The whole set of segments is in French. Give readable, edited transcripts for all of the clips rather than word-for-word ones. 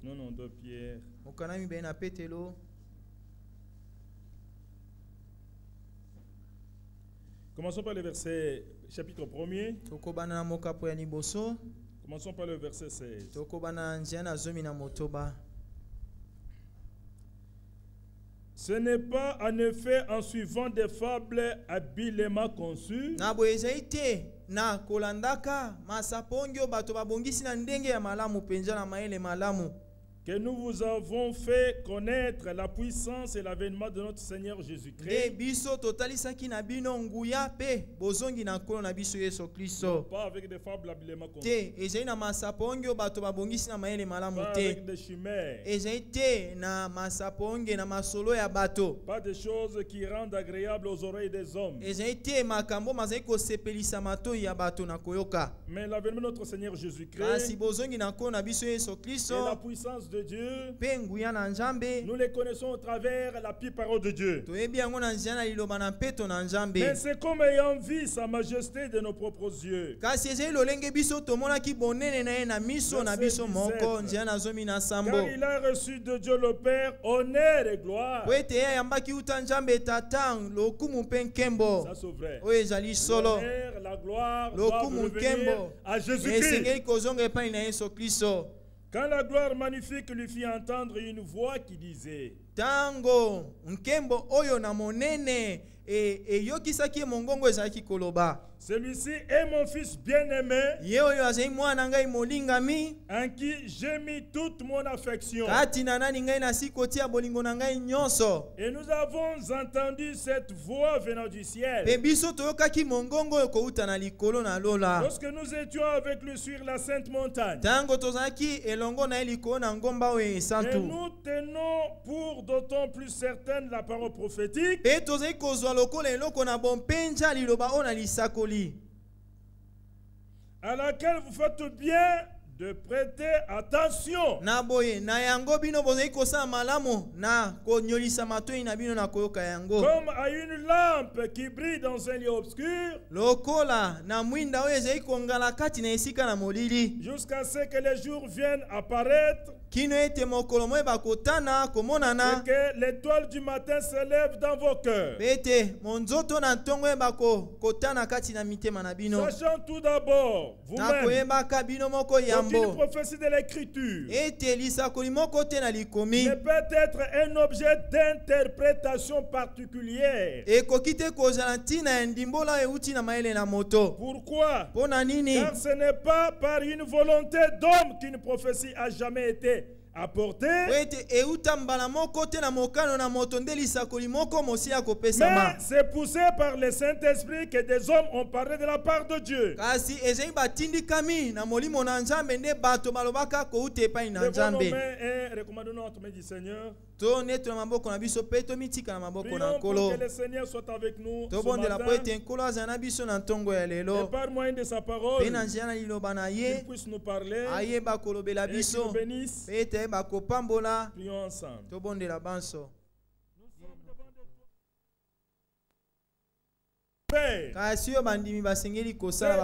Non, non, de Pierre. Commençons par le verset, chapitre 1er. Commençons par le verset 16. Ce n'est pas en effet en suivant des fables habilement conçues na kolandaka masapongyo bato babongisi na ndenge ya malamu penja na maele malamu que nous vous avons fait connaître la puissance et l'avènement de notre Seigneur Jésus-Christ. Pas avec des fables habilement conçues. Pas avec des chimères. Pas des choses qui rendent agréables aux oreilles des hommes. Mais l'avènement de notre Seigneur Jésus-Christ et la puissance de Dieu, nous les connaissons au travers la pure parole de Dieu. Mais c'est comme ayant vu sa majesté de nos propres yeux. Car il a reçu de Dieu le Père honneur et gloire. Ça c'est vrai. L'honneur, la gloire doivent revenir à Jésus-Christ. Quand la gloire magnifique lui fit entendre une voix qui disait: Tango nkembo oyo na monene yokisaki mongongo ezalaki koloba, celui-ci est mon fils bien-aimé, ye oyo azali mwana ngai molingami, en qui j'ai mis toute mon affection. Kati na nani ngai nasikotia bolingo na ngai nyonso. Et nous avons entendu cette voix venant du ciel. Pe biso toyokaki mongongo oyo kouta na likolo na lola. Lorsque nous étions avec lui sur la sainte montagne. Tango tozalaki elongo na likolo na ngomba oyo esantu. Et nous tenons pour d'autant plus certaine la parole prophétique. Pe tozali kozwa lokola eloko na bompenja liloba ona lisakoli, à laquelle vous faites bien de prêter attention. Na boye na yango bino bozali kosala malamu na konyolisa matoi na bino na koyoka yango. Comme à une lampe qui brille dans un lieu obscur. Lokola na mwinda oyo ezali kongala kati na esika na molili. Jusqu'à ce que les jours viennent apparaître. Kino ete mokolo moye bakotana komonana. Et que l'étoile du matin se lève dans vos cœurs. Bete monzoto na ntongo bako kotana kati na mitema na bino. Sachant tout d'abord vous-même. Na koyebaka bino moko yambo. Une prophétie de l'écriture ete lisakoli moko te na likomi ne peut être un objet d'interprétation particulière. Ekoki te kozala ntina ndimbola euti na maele na moto. Pourquoi? Pona nini? Car ce n'est pas par une volonté d'homme qu'une prophétie a jamais été apporté. Mais c'est poussé par le Saint-Esprit que des hommes ont parlé de la part de Dieu. Levons nos mains et recommandons notre main du Seigneur. Prions pour que le Seigneur soit avec nous ce matin. Et par moyen de sa parole, qu'il puisse nous parler et qu'il nous bénisse. Prions ensemble. faire. C'est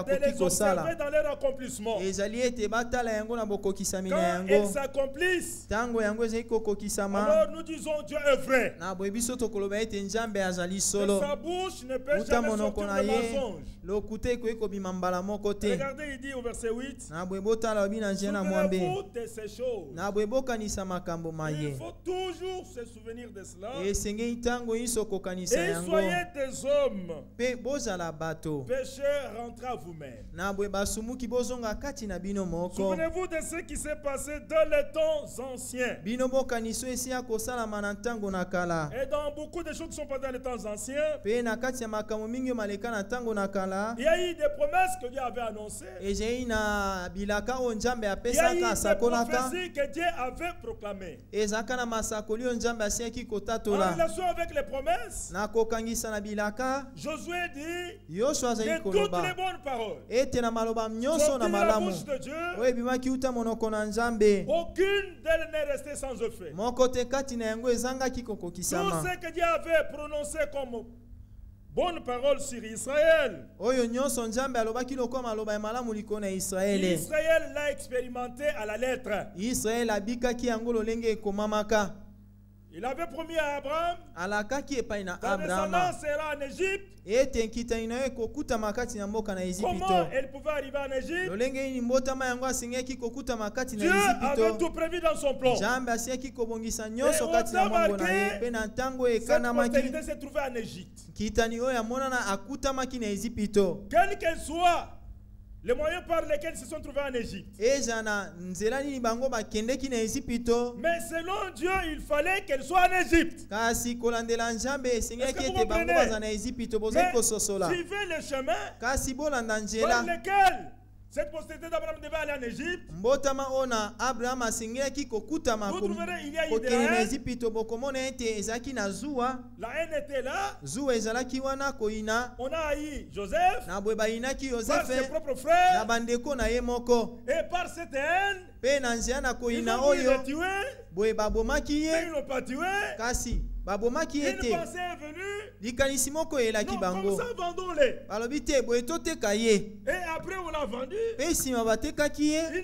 de les observer dans leur accomplissement. Quand ils s'accomplissent, alors nous disons Dieu est vrai. Et sa bouche ne peut jamais sortir de mensonge. Regardez, il dit au verset 8, souvenez-vous de ces choses. Il faut toujours se souvenir de cela. Et soyez des hommes pécheurs, rentrez à vous-même. Souvenez-vous de ce qui s'est passé dans les temps anciens. Et dans beaucoup de choses qui sont passées dans les temps anciens, il y a eu des promesses que Dieu avait annoncées. Il y a eu des prophéties que Dieu avait proclamées. En relation avec les promesses, Josué dit de toutes les bonnes paroles sorties de la bouche de Dieu, aucune d'elles n'est restée sans effet. Tout ce que Dieu avait prononcé comme bonne parole sur Israël, Israël l'a expérimenté à la lettre. Il avait promis à Abraham, ta descendance sera en Égypte. Comment elle pouvait arriver en Égypte? Dieu avait tout prévu dans son plan. Et on a marqué, cette postérité s'est trouvée en Égypte. Quel qu'elle soit, les moyens par lesquels ils se sont trouvés en Égypte. Mais selon Dieu, il fallait qu'elle soit en Égypte. Est-ce que vous comprenez? Mais suivez le chemin par lequel cette postérité d'Abraham devait aller en Égypte. Vous trouverez, il y a eu de la haine était là. On a haï Joseph par ses propres frères. Et par cette haine, ils ont voulu le tuer. Mais ils ne l'ont pas tué. Une pensée est venue. Non, comme ça, vendons-les. Et après, on l'a vendu. Il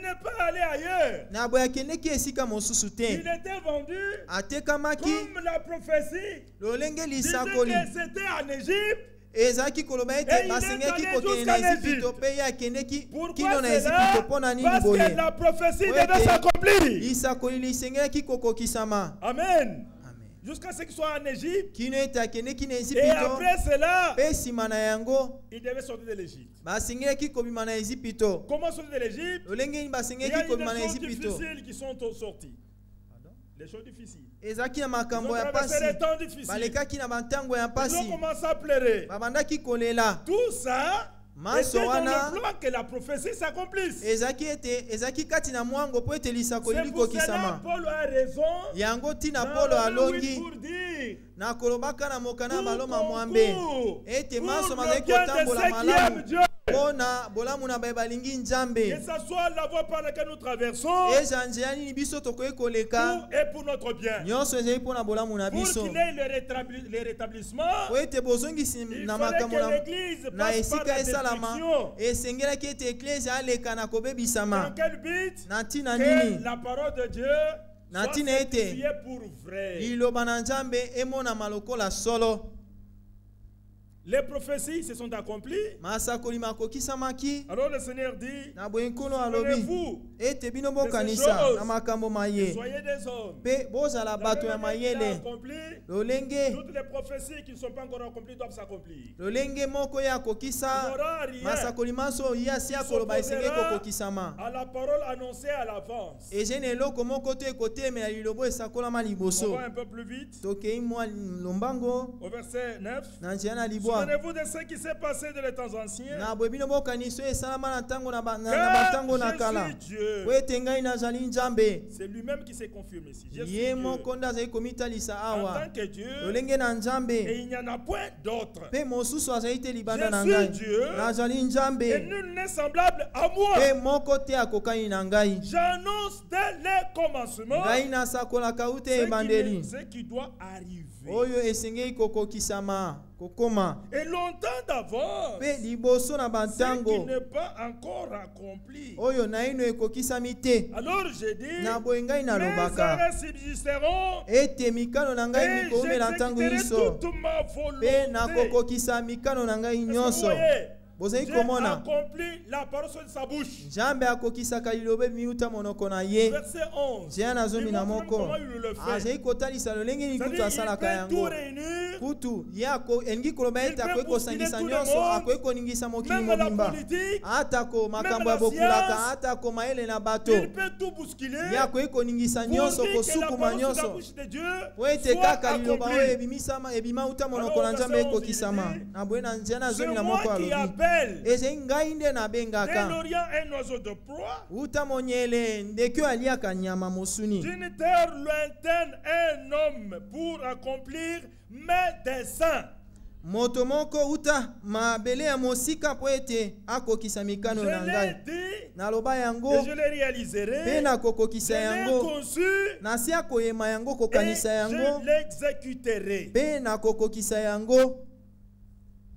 n'est pas allé ailleurs. Il était vendu comme la prophétie disait que c'était en Égypte. Et il est allé jusqu'en Égypte. Pourquoi cela? Parce que la prophétie devait s'accomplir. Amen. Jusqu'à ce qu'il soit en Égypte. Et après cela, il devait sortir de l'Égypte. Comment sortir de l'Égypte? Il y a eu des choses difficiles qui sont sorties. Les choses difficiles. Ils ont traversé les temps difficiles. Ils ont commencé à pleurer. Tout ça était dans le plan que la prophétie s'accomplisse. C'est pour cela Paul a raison pour dire pour le bien de ceux qui aiment Dieu. Que ce soit la voie par laquelle nous traversons et pour notre bien. Pour qu'il ait le rétablissement, il fallait que l'Église passe par la destruction. Dans quel but? Que la parole de Dieu soit certifiée pour vrai. Les prophéties se sont accomplies. Alors le Seigneur dit, souvenez-vous de ces choses et soyez des hommes. La vérité a accompli. Toutes les prophéties qui ne sont pas encore accomplies doivent s'accomplir. Il n'y aura rien qui s'opposera à la parole annoncée à l'avance. On va un peu plus vite. Au verset 9. Souvenez-vous de ce qui s'est passé dans les temps anciens. Car je suis Dieu. C'est lui-même qui s'est confirmé ici. Je suis Dieu. En tant que Dieu, et il n'y en a point d'autre. Je suis Dieu, et nul n'est semblable à moi. J'annonce dès le commencement ce qui doit arriver. oyo esengeli kokokisama kokoma. Et longtemps d'avance, Pe liboso na ce qui bantango n'est pas encore accompli. oyo naino ekokisami te. Alors je dis, Na boye ngai mes nalobaka arrêts subsisteront ete mikano na ngai et mikoomela ntango j'exécuterai nyonso toute ma pe volonté. nakokokisa mikano na ngai Est-ce que vous nyonso. voyez? Bozali Dieu komona accomplit la parole sur sa bouche. Nzambe akokisaka liloba miuta monoko na ye. Verset 11. Jean na zomi Il na montre moko comment il le fait. azali kotalisa lolenge nini kutu C'est-à-dire, asalaka il peut tout yango réunir, kutu ye elingi koloba ete Il peut akoki kosangisa bousculer tout le nyonso monde, akoki koningisa mokili même la mobimba politique, atako makambo la ya bokulaka science, atako mayele na bato il peut tout bousculer ye akoki koningisa pour nyonso dire que la kosukuma parole sur la nyonso bouche de Dieu po ete soit kaka liloba oyo accomplie. ebimisama ebima uta monoko Alors, na nzambe verset 11, ekokisama il dit, na boye na nzela na C'est zomi na moi moko qui alobi appelle ezali ngai nde dès nabengaka l'Orient un oiseau de proie, uta monyele ndeke oyo aliaka nyama mosuni d'une terre lointaine un homme pour accomplir mes desseins. moto moko uta mabele ya mosika po ete akokisa mikano Je na l'ai ngai dit naloba yango et je le mpe réaliserai. nakokokisa Je l'ai yango conçu na se ya koyema yango et kokanisa yango je l'exécuterai. mpe nakokokisa yango.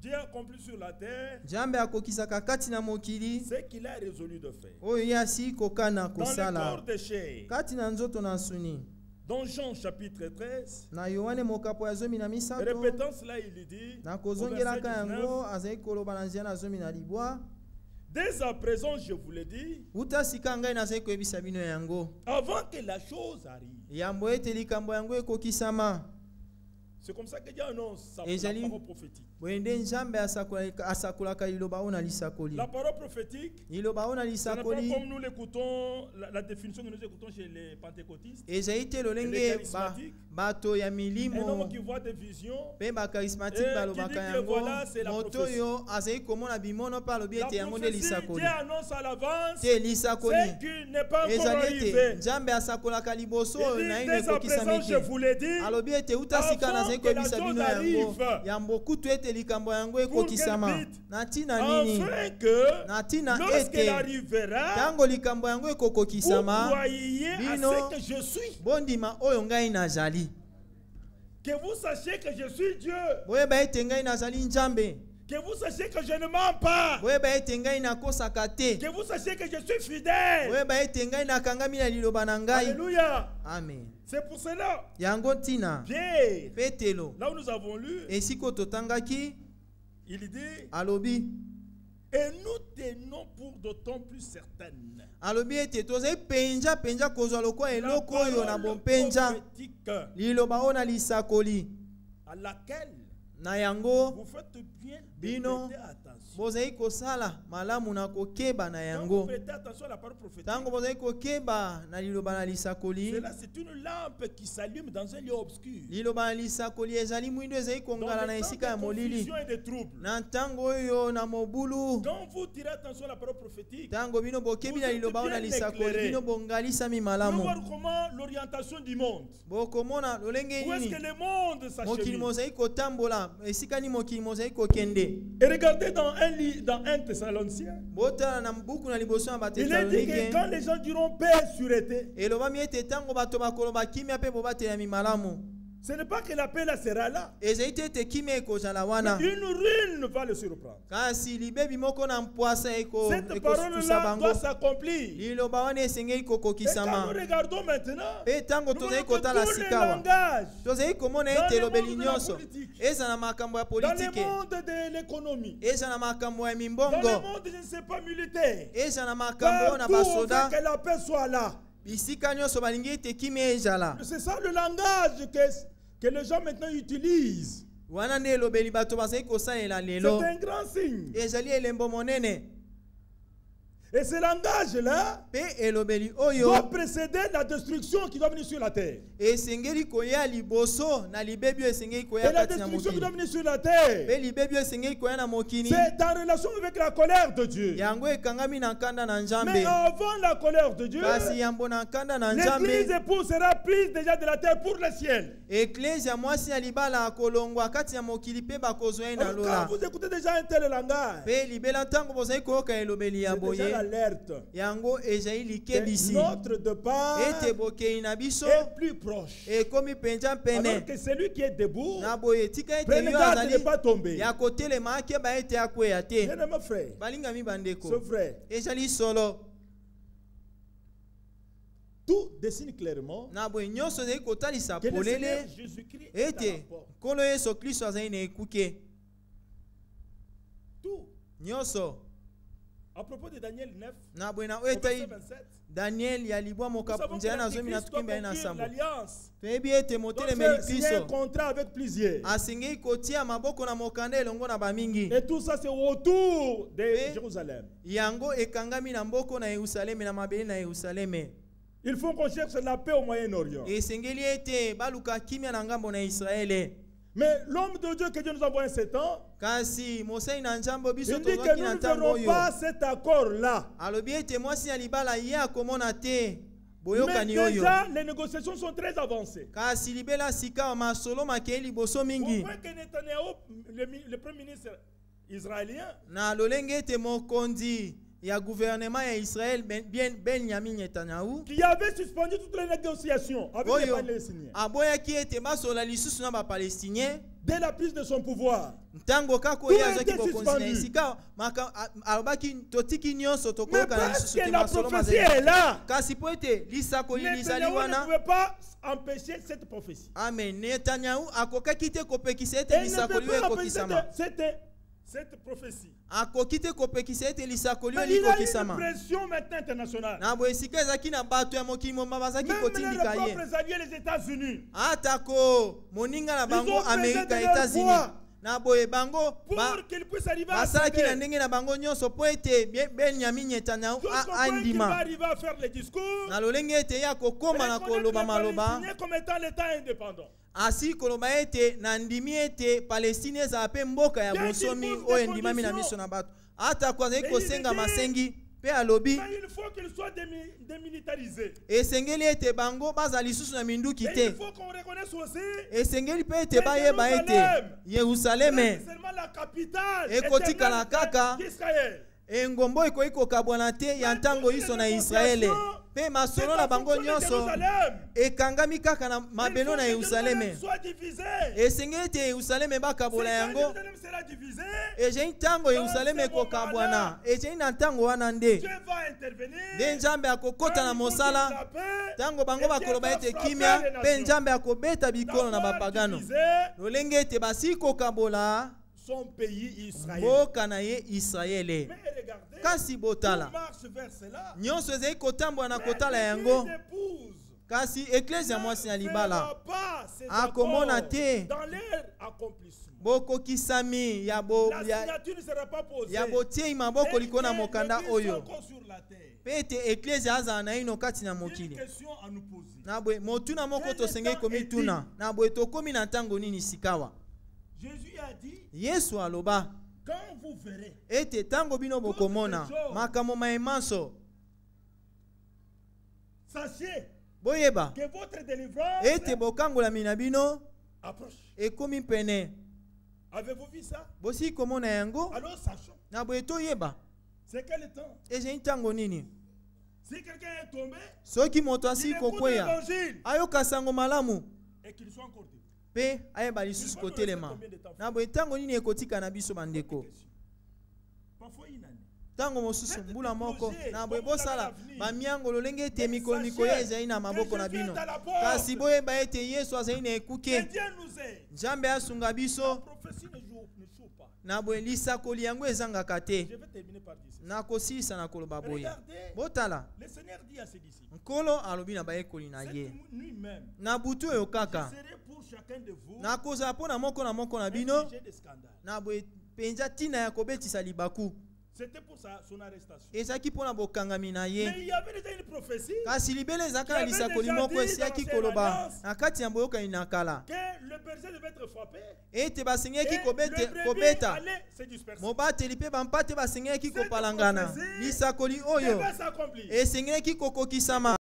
Dieu accomplit sur la terre Nzambe akokisaka kati na mokili ce qu'il a résolu de faire. oyo ye asili kokana Dans le kosala corps de chair, kati na nzoto na nsuni. dans Jean chapitre 13, Na Yohane mokapo ya zomi na misato répétant cela, il dit, au nakozongelaka verset 19, yango azali koloba na nzela na zomi na libwa dès à présent je vous le dis, uta sika ngai nazali koyebisa bino yango avant que la chose arrive. yambo ete likambo yango ekokisama. C'est comme ça que Dieu annonce sa Et la j'allais- parole prophétique. boye nde nzambe asakolaka liloba oyo na lisakoli. La parole prophétique, liloba oyo na ce n'est pas lisakoli comme nous l'écoutons, la définition que nous écoutons chez les pentecôtistes. ezali te Les lolenge charismatiques. bato ya Un milimo homme qui voit des visions, mpe bakarismatike Et qui balobaka dit que yango voilà, c'est la moto prophétie. oyo azali komona bimono mpe alobi la ete yango nde prophétie, lisakoli Dieu annonce à l'avance te lisakoli ce qui n'est pas encore ezali ete arrivé. nzambe asakolaka liboso oyo Il na dit, ino dès à ekokisami présent, je te vous l'ai dit, alobi ete uta sika avant nazali que la koyebisa chose bino yango arrive, yambo kutu ete likambo yango pour ekokisama qu'elle vite, na ntina nini afin que na ntina lorsqu'elle ete arrivera, ntango likambo yango vous ekokokisama croyiez à Bino. ce que je suis. bondima oyo ngai nazali Que vous sachiez que je suis Dieu. boyeba ete ngai nazali nzambe Que vous sachiez que je ne mens pas. boyeba ete ngai nakosaka te Que vous sachiez que je suis fidèle. boyeba ete ngai nakangami na liloba na ngai. Alléluia. Amen. C'est pour cela. Yango ntina Pierre, petelo là où nous avons lu, esiko totangaki il dit, alobi et nous tenons pour d'autant plus certaines. alobi ete tozali penza kozwa lokwa La eloko oyo na parole bompenza prophétique liloba oyo na lisakoli à laquelle na yango vous faites bien de Bino. prêter attention. bozali kosala malamu na kokeba na Quand vous yango prêtez attention à la parole prophétique, ntango bozali kokeba na liloba na lisakoli cela c'est une lampe qui s'allume dans un lieu obscur. liloba na lisakoli ezali mwindo ezali Dans kongala na les temps esika ya de molili confusion et de troubles. na ntango oyo na mobulu Quand vous tirez attention à la parole prophétique, ntango bino bokebi na Vous liloba oyo na êtes bien lisakoli éclairé. bino bongalisami nous malamu voir comment l'orientation du monde. bokomona lolenge Où est-ce nini que le monde mokili s'achemine? mozali kotambola esika nini mokili mozali kokende. Et regardez dans un Thessalonicien. botala na buku na liboso ya Il est dit que quand batesalonike les gens diront paix sur été, elobami ete ntango bato bakoloba kimia mpe bobatelami malamu ce n'est pas que la paix là sera là. ezali te ete kimia ekozala wana Une ruine va le surprendre. kasi libebi moko na mpwasa Cette parole-là bango doit s'accomplir. liloba wana esengeli Et quand nous kokokisama regardons maintenant, mpe ntango nous tozali voyons que kotala tous les sikawa langages tozali komona dans ete le elobeli monde de la nyonso politique, eza na makambo ya dans le politike monde de l'économie, eza na makambo ya dans le mimbongo monde, je ne sais pas, militaire, eza na makambo oyo na partout on basoda veut que la paix soit là. bisika nyonso balingi ete kimia ezala C'est ça le langage que les gens maintenant utilisent. wana nde elobeli bato bazali kosalela C'est lelo un grand signe. ezali elembo monene Et ce langage-là mpe elobeli oyo doit précéder la destruction qui doit venir sur la terre. esengeli koya liboso na libebi oyo esengeli Et koya la kati na destruction qui doit mokili venir sur la terre, mpe libebi oyo esengeli koya na mokili c'est en relation avec la colère de Dieu. yango ekangami na nkanda na Mais nzambe avant la colère de Dieu, kasi yambo na nkanda na l'église nzambe épouse sera prise déjà de la terre pour le ciel. eklezia mwasi ya libala akolongwa kati ya mokili mpe bakozwa ye na Alors, quand lola vous écoutez déjà un tel langage, mpe libela ntango bozali koyoka elobeli ya c'est déjà boye la alerte. Yango ezali likebisi. Notre départ Ete bokei na biso est plus proche. ekomi penza pene. Alors que celui qui est debout, Na boye tika ete prenez yo garde de azali ne pas tomber. ya kotelema akeba ete akweya te. Bien-aimé frère, Balingami bandeko. ce frère, Ezali solo. tout dessine clairement Na boye nyonso ezali kotalisa que le Seigneur polele Jésus-Christ est à la ete porte. nkolo Yesu Kristo azali na ekuke. Tout. Nyonso. À propos de Daniel 9, Na boye na au verset oyo 27, Daniel ya libwa nous savons que mokapunzela na zomi na l'Antichrist doit tukimba ye na conclure sambo. l'alliance. Toyebi ete Donc, motelemeli signer un Kristo contrat avec plusieurs. asengeli kotia maboko na mokanda elongo na bamingi. Et tout ça, c'est autour de Et- Jérusalem. Yango ekangami na mboko na Yerusaleme na mabele na Yerusaleme. Il faut qu'on cherche la paix au Moyen-Orient. Esengeli ete baluka kimia na ngambo na Israele. Mais l'homme de Dieu que Dieu nous a envoyé en ce temps, Kasi mosai na njambo biso il dit que tozwaki nous na ne ntango verrons oyo. pas cet accord-là. Alobi ete mwasi ya libala ye akomona te Mais boyokani oyo. déjà, les négociations sont très avancées. Kasi libela sika masolo makei liboso Au mingi. point que Netanyahu, le premier ministre israélien, Na lolenge ete mokonzi ya gouvernement ya Israël Benjamin Netanyahu qui avait suspendu toutes les négociations avec les oyo Palestiniens, aboyaki ete basola lisusu na bapalestinien dès la prise de son pouvoir. ntango kaka Tout oyo a azwaki été bokonzi na suspendu. esika alobaki totiki nyonso Mais tokoyoka na parce lisusu que te la masolo prophétie mazali. est là, Kasi po ete lisakoli lizali Netanyahu ne wana pouvait pas empêcher cette prophétie. amen Netanyahu akokaki te kopekisa ete Elle ne lisakoli peut oyo pas empêcher ekokisama cette prophétie. akoki te kopekisa ete lisakoli oyo Mais il a eu une likokisama pression maintenant internationale. na boye esika ezalaki na bato ya mokili moma bazalaki Même kotindika leurs ye propres alliés, les États-Unis, atako moninga na Ils bango ont Amerika pesé de leur États-Unis poids na boye bango pour qu'ils puissent arriver à basalaki na céder. ndenge na bango nyonso po ete Benjamin Netanyahu Jusqu'au point qu'il va andima arriver à faire les discours na lolenge ete ye akokoma na reconnaître koloba les maloba Palestiniens comme étant l'État indépendant. asi koloba ete na ndimi ete Palestine ezala mpe mboka ya Bien bonsomi qu'il pose oyo des endimami na conditions. miso na bato atako azali Et il kosenga dit- masengi mpe alobi Mais il faut qu'ils soient démilitarisés. esengeli ete bango bazala lisusu na minduki Et te il faut qu'on reconnaisse aussi esengeli mpe ete que bayeba ete Jérusalem, Yerusaleme c'est seulement la capitale ekotikala éternelle kaka d'Israël. engombo ekoki kokabwana te ya ntango iso na Israele mpe masolo na bango nyonso ekangami kaka na mabelo na Yerusaleme esengeli ete Yerusaleme bakabola yango ezali ntango Yerusaleme ekokabwana ezali na ntango wana nde Nzambe akokota na mosala ntango bango bakoloba ete kimia mpe Nzambe akobeta bikolo na bapagano lolenge ete basili kokabola son pays Israël. mboka na ye Israele. Mais regardez, Kasi botala tout marche vers cela. nyonso ezali kotambola na Mais kotala l'église yango d'épouse kasi eklesi ya mwasi ya ne libala verra pas ces akomona accords te dans leur accomplissement. bokokisami ya La signature ne sera pas posée. ya botiei maboko likolo na mokanda l'église oyo encore sur la terre. mpe ete eklesi azala na ino kati na Une mokili question à nous poser. na boye motuna moko tosengeli komituna na boye tokomi na ntango nini sikawa Jésus a dit, yesu aloba quand vous verrez, ete ntango bino bokomona makambo maemanso sachez boyeba que votre délivrance ete bokangolami na bino approche. ekomi pene Avez-vous vu ça? bosili komona yango Alors sachons. na boye toyeba C'est quel temps? ezali ntango nini Si quelqu'un est tombé, soki moto il asili écoute kokweya l'évangile ayoka sango malamu et qu'il soit encore debout. mpe ayeba lisusu kotelema na boye ntango nini ekotika na biso bandeko Parfois une année. ntango mosusu mbula moko na boye bosala bamiango lolenge ete mikolo mikoya ezali na maboko na bino kasi boyeba ete yesu azali na Que ekuke Dieu nous aide. nzambe asunga La biso prophétie ne joue pas. na boye lisakoli yango ezangaka te Je vais terminer par dire ça. nakosilisa na koloba boye Regardez, botala le Seigneur dit à ses disciples, nkolo alobi na bayekoli na ye cette nuit même, na butu oyo je kaka serai pour chacun de vous nakozala mpo na moko na un bino sujet de scandale. na boye mpenza ntina ya kobetisa libaku C'était pour son arrestation. ezalaki mpo na bokangami na Mais ye il y avait déjà une prophétie kasi libele ezalaka na lisakoli moko esiaki koloba na kati ya boyokani na kala que le berger devait être frappé ete basengeki et le brebis kobeta allait se disperser. mobateli mpe bampate basengeki kopalangana lisakoli oyo Devait s'accomplir. esengelaki kokokisama